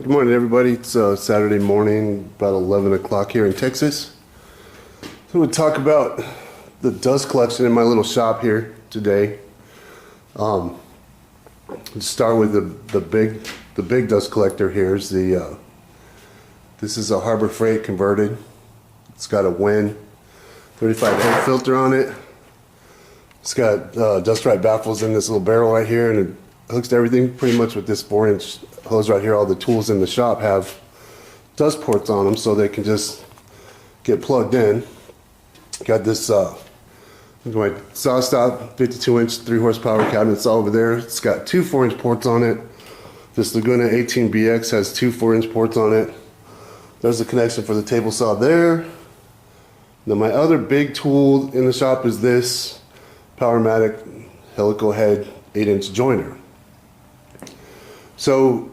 Good morning, everybody. It's Saturday morning, about 11 o'clock here in Texas. So we'll talk about the dust collection in my little shop here today. Let's start with the big dust collector. Here's the this is a Harbor Freight converted. It's got a WIN 35 air filter on it. It's got dust right baffles in this little barrel right here, and it hooks to everything pretty much with this 4-inch hose right here. All the tools in the shop have dust ports on them, so they can just get plugged in. Got this my saw stop 52-inch 3 horsepower cabinets all over there. It's got 2 4-inch ports on it. This Laguna 18BX has 2 4-inch ports on it. There's the connection for the table saw there. Then my other big tool in the shop is this Powermatic helical head 8-inch joiner. So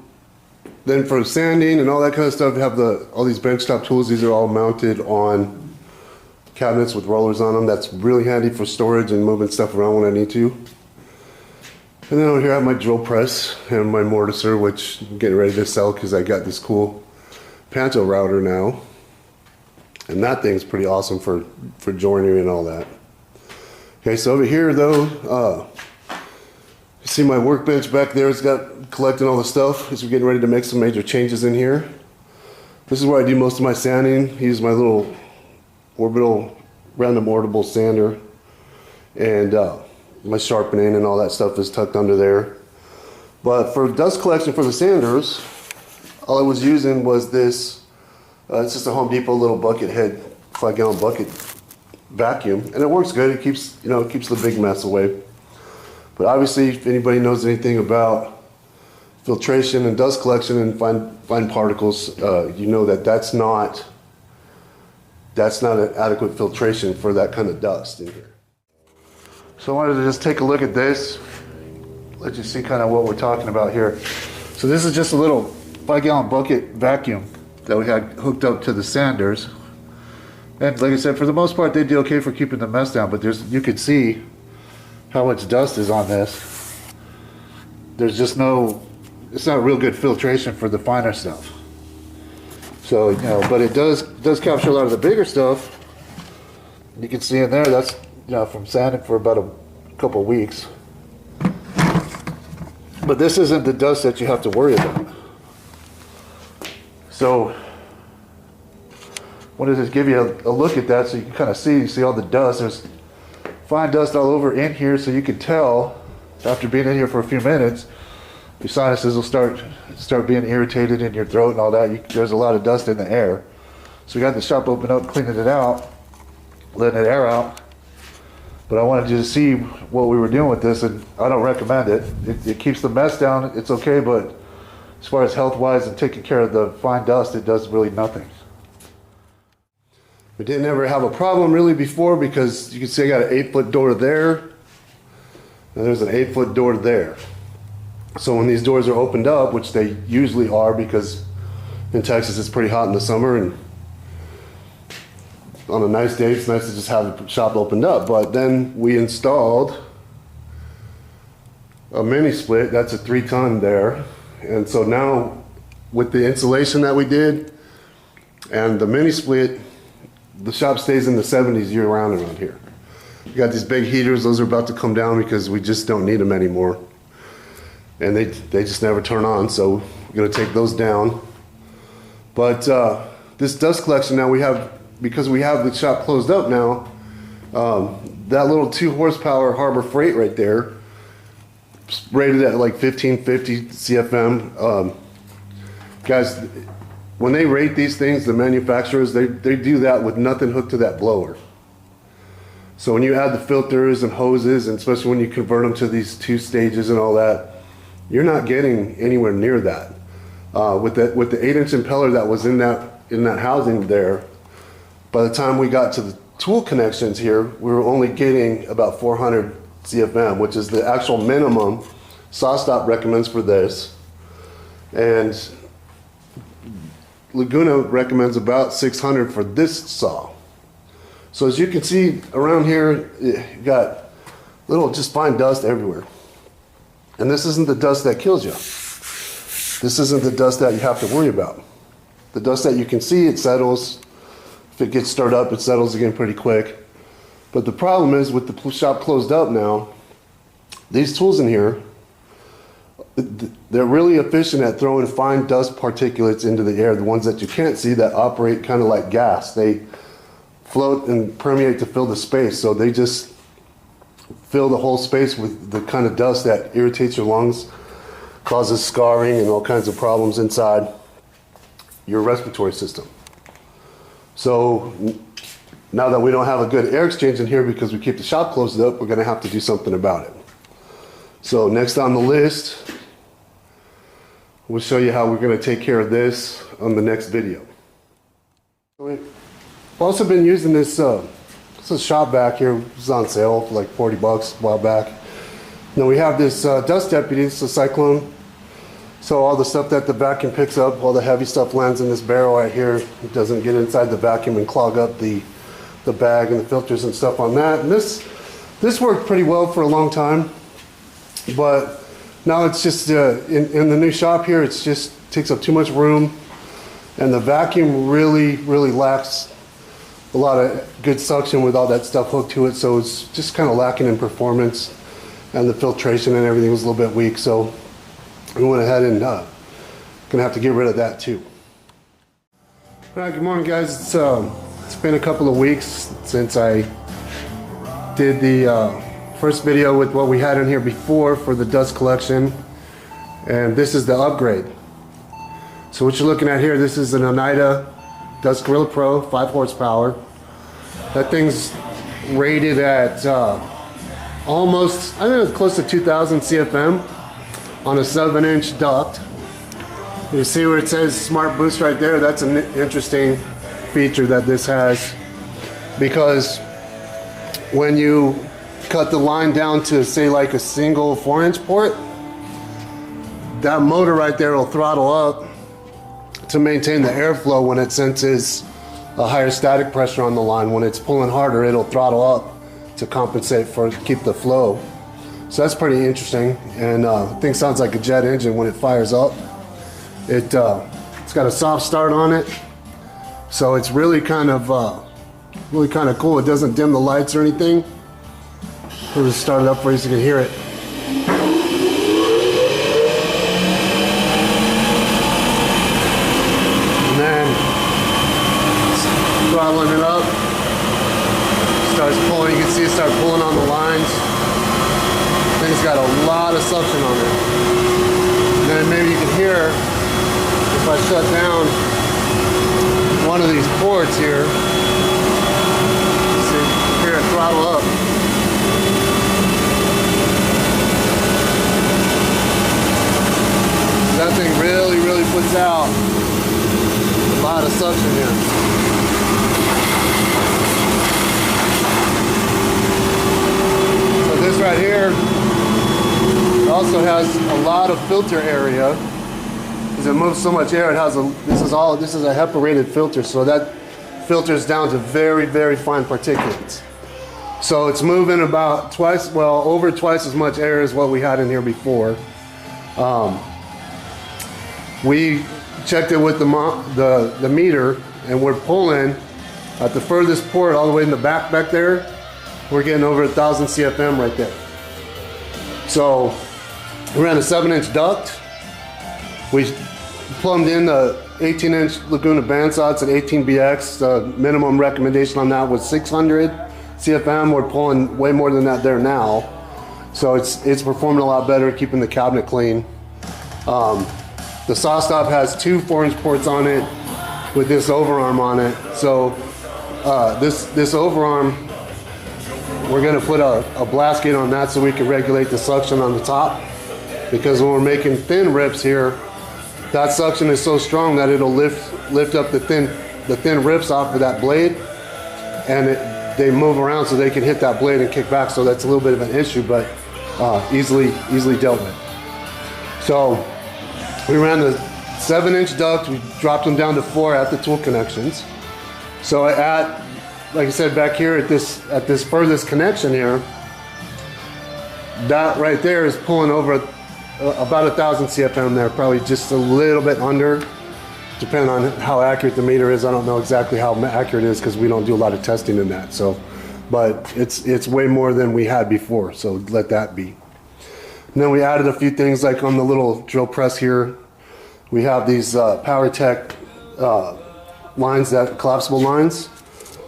then for sanding and all that kind of stuff, you have all these benchtop tools. These are all mounted on cabinets with rollers on them. That's really handy for storage and moving stuff around when I need to. And then over here I have my drill press and my mortiser, which I'm getting ready to sell because I got this cool Panto router now. And that thing's pretty awesome for joinery and all that. Okay, so over here though, you see my workbench back there. It's got collecting all the stuff as we're getting ready to make some major changes in here. This is where I do most of my sanding. I use my little random orbital sander, and my sharpening and all that stuff is tucked under there. But for dust collection for the sanders, all I was using was this. It's just a Home Depot little bucket head, 5-gallon bucket vacuum, and it works good. It keeps it keeps the big mess away. But obviously, if anybody knows anything about filtration and dust collection and fine particles, you know that's not an adequate filtration for that kind of dust in here. So I wanted to just take a look at this, let you see kind of what we're talking about here. So this is just a little 5-gallon bucket vacuum that we had hooked up to the sanders. And like I said, for the most part, they do okay for keeping the mess down, but you can see how much dust is on this. There's just it's not real good filtration for the finer stuff. So, but it does capture a lot of the bigger stuff. You can see in there, that's, from sanding for about a couple of weeks. But this isn't the dust that you have to worry about. So, I wanted to give you a look at that so you can kind of see all the dust. There's fine dust all over in here, so you can tell after being in here for a few minutes, your sinuses will start being irritated in your throat and all that. There's a lot of dust in the air. So we got the shop open up, cleaning it out, letting it air out. But I wanted you to see what we were doing with this, and I don't recommend it. It keeps the mess down, it's okay, but as far as health-wise and taking care of the fine dust, it does really nothing. We didn't ever have a problem really before, because you can see I got an 8-foot door there, and there's an 8-foot door there. So when these doors are opened up, which they usually are, because in Texas it's pretty hot in the summer, and on a nice day it's nice to just have the shop opened up. But then we installed a mini split. That's a 3-ton there, and so now with the insulation that we did and the mini split, the shop stays in the 70s year round around here. We got these big heaters. Those are about to come down because we just don't need them anymore. And they just never turn on, so we're gonna take those down. But this dust collection now because we have the shop closed up now, that little 2 horsepower Harbor Freight right there, rated at like 1550 CFM. Guys, when they rate these things, the manufacturers, they do that with nothing hooked to that blower. So when you add the filters and hoses, and especially when you convert them to these 2 stages and all that, you're not getting anywhere near that. With the 8-inch impeller that was in that housing there, by the time we got to the tool connections here, we were only getting about 400 CFM, which is the actual minimum SawStop recommends for this. And Laguna recommends about 600 for this saw. So as you can see around here, you got little just fine dust everywhere. And this isn't the dust that kills you. this isn't the dust that you have to worry about. The dust that you can see, it settles. If it gets stirred up, it settles again pretty quick. But the problem is with the shop closed up now, these tools in here, they're really efficient at throwing fine dust particulates into the air, the ones that you can't see that operate kind of like gas. They float and permeate to fill the space, so they just fill the whole space with the kind of dust that irritates your lungs, causes scarring and all kinds of problems inside your respiratory system. So now that we don't have a good air exchange in here because we keep the shop closed up, we're going to have to do something about it. So next on the list, we'll show you how we're going to take care of this on the next video. We've also been using this shop vac here. It was on sale for like 40 bucks a while back. Now we have this dust deputy, it's a Cyclone. So all the stuff that the vacuum picks up, all the heavy stuff lands in this barrel right here. It doesn't get inside the vacuum and clog up the bag and the filters and stuff on that. And this worked pretty well for a long time, but now it's just in the new shop here, it's just takes up too much room, and the vacuum really lacks a lot of good suction with all that stuff hooked to it. So it's just kind of lacking in performance, and the filtration and everything was a little bit weak. So we went ahead and gonna have to get rid of that too. All right, good morning guys. It's been a couple of weeks since I did the first video with what we had in here before for the dust collection, and this is the upgrade. So what you're looking at here, this is an Oneida Dust Gorilla Pro, 5 horsepower. That thing's rated at almost, I think it's close to 2,000 CFM on a 7-inch duct. You see where it says Smart Boost right there? That's an interesting feature that this has, because when you cut the line down to say like a single 4-inch port, that motor right there will throttle up to maintain the airflow when it senses a higher static pressure on the line. When it's pulling harder, it'll throttle up to compensate for keep the flow. So that's pretty interesting, and the thing sounds like a jet engine when it fires up. It's got a soft start on it, so it's really kind of cool. It doesn't dim the lights or anything. We'll just start it up for you so you can hear it. And then throttling it up, starts pulling. You can see it start pulling on the lines. Thing's got a lot of suction on it. And then maybe you can hear, if I shut down one of these ports here, see, hear it throttle up. That thing really puts out a lot of suction here. So this right here, it also has a lot of filter area because it moves so much air. It has this is a HEPA rated filter, so that filters down to very fine particulates. So it's moving about over twice as much air as what we had in here before. We checked it with the meter, and we're pulling at the furthest port all the way in the back there. We're getting over 1,000 CFM right there. So we ran a 7-inch duct. We plumbed in the 18-inch Laguna bandsaw. It's an 18BX. The minimum recommendation on that was 600 CFM. We're pulling way more than that there now. So it's performing a lot better, keeping the cabinet clean. The saw stop has 2 4-inch ports on it with this overarm on it. So this overarm, we're going to put a blast gate on that so we can regulate the suction on the top, because when we're making thin rips here, that suction is so strong that it'll lift up the thin rips off of that blade, and they move around so they can hit that blade and kick back. So that's a little bit of an issue, but easily dealt with. So we ran the 7-inch duct. We dropped them down to 4 at the tool connections. So like I said, back here at this furthest connection here, that right there is pulling over about 1,000 CFM there, probably just a little bit under, depending on how accurate the meter is. I don't know exactly how accurate it is because we don't do a lot of testing in that. So, but it's way more than we had before, so let that be. And then we added a few things like on the little drill press here. We have these PowerTech lines, that collapsible lines.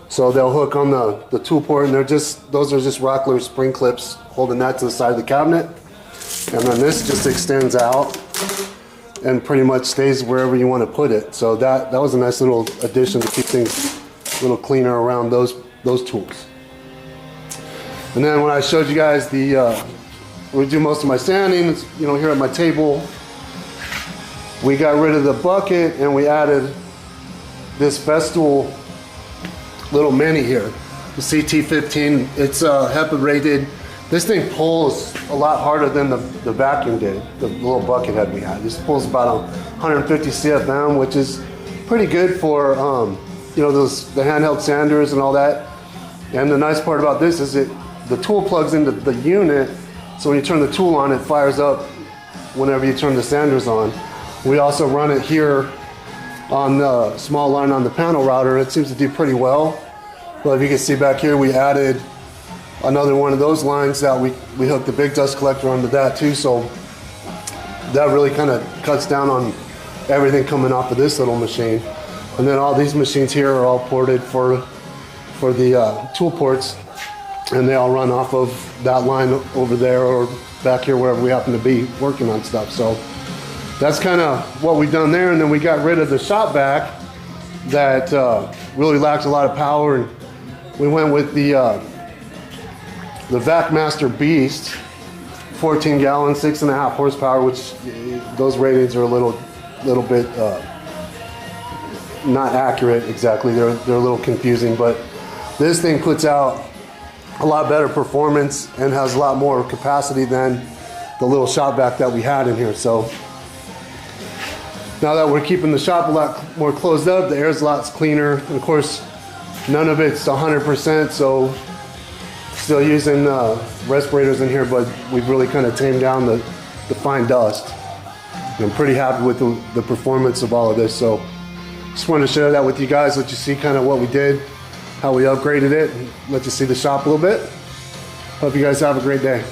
So they'll hook on the tool port, and those are just Rockler spring clips holding that to the side of the cabinet. And then this just extends out and pretty much stays wherever you want to put it. So that was a nice little addition to keep things a little cleaner around those tools. And then when I showed you guys we do most of my sanding, you know, here at my table, we got rid of the bucket and we added this Festool little mini here, the CT15. It's HEPA rated. This thing pulls a lot harder than the vacuum did, the little bucket head we had. This pulls about 150 CFM, which is pretty good for you know, the handheld sanders and all that. And the nice part about this is the tool plugs into the unit, so when you turn the tool on, it fires up whenever you turn the sanders on. We also run it here on the small line on the panel router, and it seems to do pretty well. But if you can see back here, we added another one of those lines that we hooked the big dust collector onto that too, so that really kind of cuts down on everything coming off of this little machine. And then all these machines here are all ported for the tool ports, and they all run off of that line over there or back here, wherever we happen to be working on stuff. So that's kind of what we've done there. And then we got rid of the shop vac that really lacks a lot of power, and we went with the VacMaster Beast, 14 gallon, 6.5 horsepower, which those ratings are a little bit not accurate exactly. They're a little confusing, but this thing puts out a lot better performance and has a lot more capacity than the little shop vac that we had in here. So now that we're keeping the shop a lot more closed up, the air's a lot cleaner. And of course, none of it's 100%, so still using respirators in here, but we've really kind of tamed down the fine dust. And I'm pretty happy with the performance of all of this. So just wanted to share that with you guys, let you see kind of what we did, how we upgraded it, and let you see the shop a little bit. Hope you guys have a great day.